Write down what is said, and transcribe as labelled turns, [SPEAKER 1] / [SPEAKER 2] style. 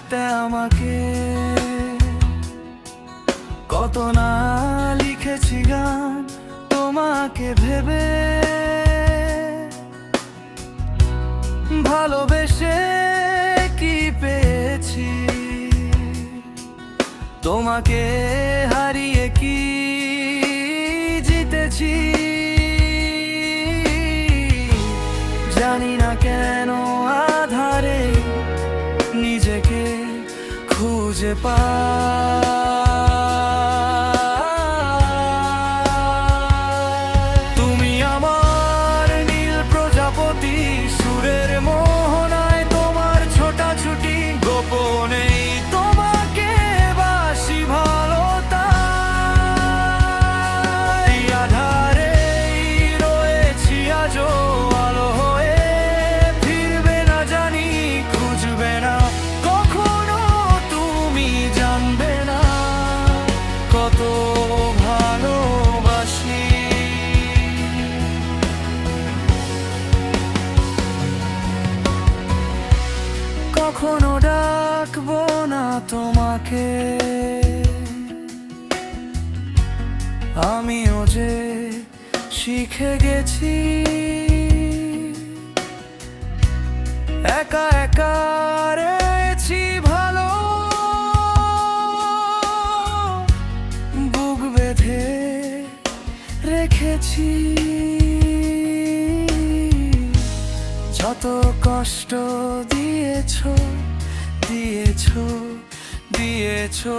[SPEAKER 1] করতে আমাকে। কত না লিখেছি গান তোমাকে ভেবে, ভালোবেসে কি পেয়েছি, তোমাকে হারিয়ে কি জিতেছি। জানি না কেন আধারে নিজেকে খুঁজে পাই। তুমি আমার নীল প্রজাপতি, সুরের মোহনায় তোমার ছোটাছুটি, গোপনে তোমাকে বাসি ভালো তাই। আধারেই রয়েছি আজও, আলো হয়ে ফিরবে না জানি, খুঁজবে না কখনো তুমি, জানবে না কত ভালোবাসি। কখনো ডাকবো না তোমাকে, আমিও যে শিখে গেছি একা একা রয়েছি ভালো, বুক বেঁধে রেখেছি। যত কষ্ট দিয়েছো দিয়েছো দিয়েছো